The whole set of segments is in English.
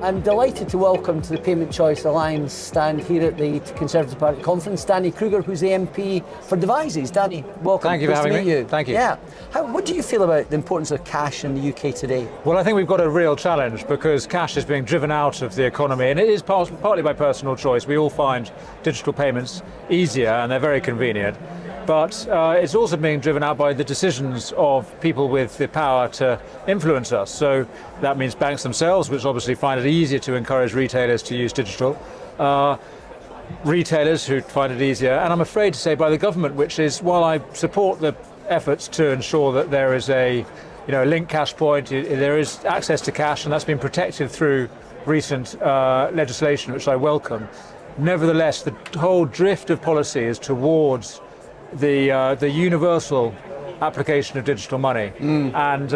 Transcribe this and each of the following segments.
I'm delighted to welcome to the Payment Choice Alliance stand here at the Conservative Party conference, Danny Kruger, who's the MP for Devizes. Danny, welcome. Thank you for having me. Thank you. Yeah. What do you feel about the importance of cash in the UK today? Well, I think we've got a real challenge because cash is being driven out of the economy, and it is partly by personal choice. We all find digital payments easier and they're very convenient. But it's also being driven out by the decisions of people with the power to influence us. So that means banks themselves, which obviously find it easier to encourage retailers to use digital, retailers who find it easier, and I'm afraid to say by the government, which is, while I support the efforts to ensure that there is a linked cash point, there is access to cash, and that's been protected through recent legislation, which I welcome. Nevertheless, the whole drift of policy is towards the universal application of digital money. And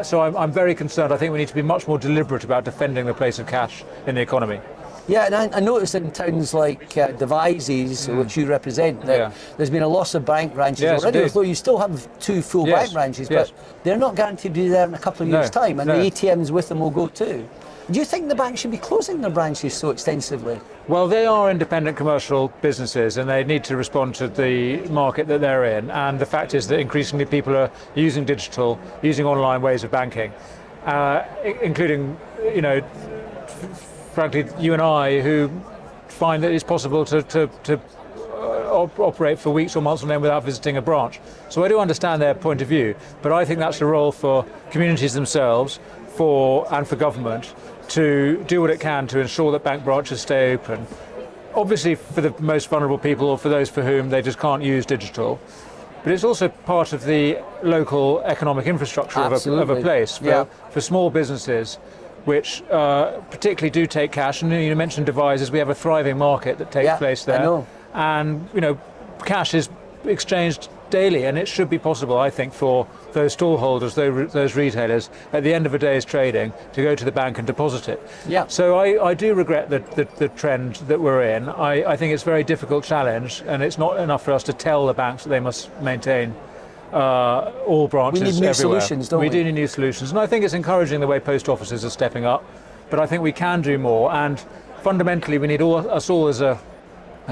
so I'm very concerned. I think we need to be much more deliberate about defending the place of cash in the economy. Yeah, and I noticed in towns like Devizes, which you represent, that there's been a loss of bank branches already, although you still have 2 full bank branches, but they're not guaranteed to be there in a couple of years' time, and the ATMs with them will go too. Do you think the banks should be closing their branches so extensively? Well, they are independent commercial businesses and they need to respond to the market that they're in. And the fact is that increasingly people are using digital, using online ways of banking, including, frankly, you and I, who find that it's possible to operate for weeks or months on end without visiting a branch. So I do understand their point of view, but I think that's a role for communities themselves and for government to do what it can to ensure that bank branches stay open. Obviously for the most vulnerable people or for those for whom they just can't use digital, but it's also part of the local economic infrastructure of a place for small businesses which particularly do take cash. And you mentioned Devizes, we have a thriving market that takes place there. I know. And cash is exchanged daily, and it should be possible, I think, for those stallholders, those retailers, at the end of a day's trading, to go to the bank and deposit it. Yeah. So I do regret the trend that we're in. I think it's a very difficult challenge, and it's not enough for us to tell the banks that they must maintain all branches everywhere. We need new solutions, don't we? We do need new solutions, and I think it's encouraging the way post offices are stepping up, but I think we can do more, and fundamentally we need us all as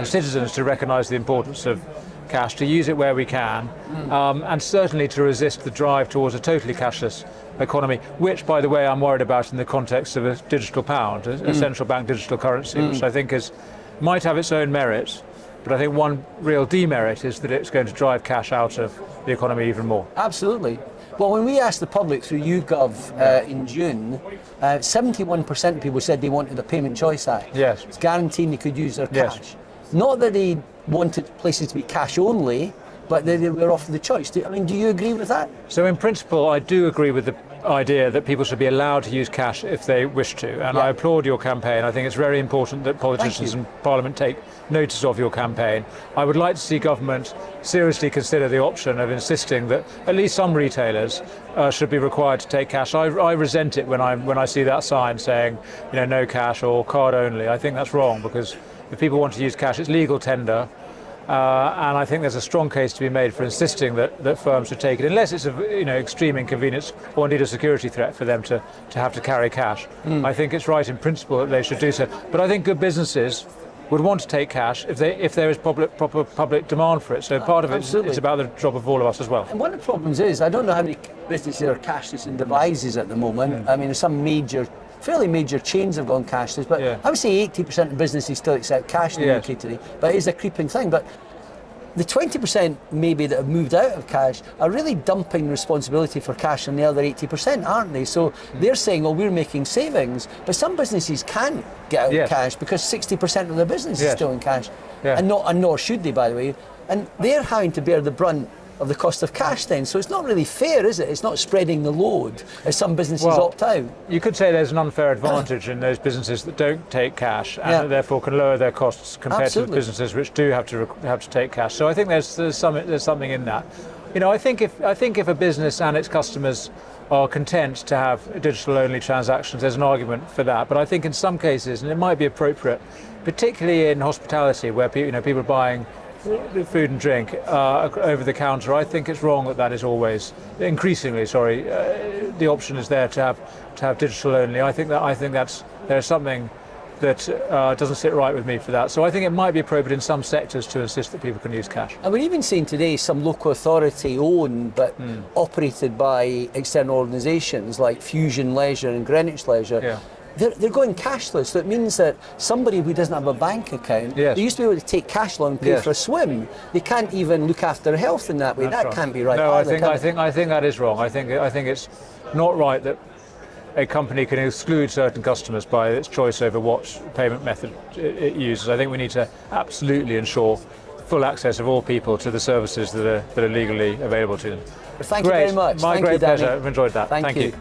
citizens to recognise the importance of cash, to use it where we can, and certainly to resist the drive towards a totally cashless economy, which, by the way, I'm worried about in the context of a digital pound, a central bank digital currency, which I think might have its own merits, but I think one real demerit is that it's going to drive cash out of the economy even more. Absolutely. Well, when we asked the public through YouGov in June, 71% of people said they wanted a Payment Choice Act. Yes. It's guaranteeing they could use their cash. Not that they wanted places to be cash only, but they were offered the choice. Do you agree with that? So in principle, I do agree with the idea that people should be allowed to use cash if they wish to, and I applaud your campaign. I think it's very important that politicians and Parliament take notice of your campaign. I would like to see government seriously consider the option of insisting that at least some retailers should be required to take cash. I resent it when I see that sign saying, no cash or card only. I think that's wrong, because if people want to use cash, it's legal tender, and I think there's a strong case to be made for insisting that firms should take it, unless it's extreme inconvenience or indeed a security threat for them to have to carry cash. I think it's right in principle that they should do so. But I think good businesses would want to take cash if there is proper public demand for it. So part of it is about the job of all of us as well. And one of the problems is, I don't know how many businesses are cashless in Devizes at the moment. There's some fairly major chains have gone cashless, but I would say 80% of businesses still accept cash in the UK today, but it is a creeping thing. But the 20% maybe that have moved out of cash are really dumping responsibility for cash on the other 80%, aren't they? So they're saying, well, we're making savings, but some businesses can't get out of cash because 60% of their business is still in cash, and nor should they, by the way, and they're having to bear the brunt of the cost of cash then. So it's not really fair, is it? It's not spreading the load as some businesses opt out. You could say there's an unfair advantage in those businesses that don't take cash and that therefore can lower their costs compared to the businesses which do have to take cash. So I think there's something in that. I think if a business and its customers are content to have digital-only transactions, there's an argument for that. But I think in some cases, and it might be appropriate, particularly in hospitality, where people are buying food and drink over the counter, I think it's wrong that is always, increasingly, the option is there to have digital only. I think there's something that doesn't sit right with me for that. So I think it might be appropriate in some sectors to insist that people can use cash. And we're even seeing today some local authority owned but operated by external organisations like Fusion Leisure and Greenwich Leisure. Yeah. They're going cashless, so it means that somebody who doesn't have a bank account, yes. they used to be able to take cash along and pay yes. for a swim. They can't even look after their health in that way. That's that can't be right. No, either, I think that is wrong. I think it's not right that a company can exclude certain customers by its choice over what payment method it uses. I think we need to absolutely ensure full access of all people to the services that are legally available to them. Thank you very much. My Thank great you, Danny. pleasure. I've enjoyed that. Thank you.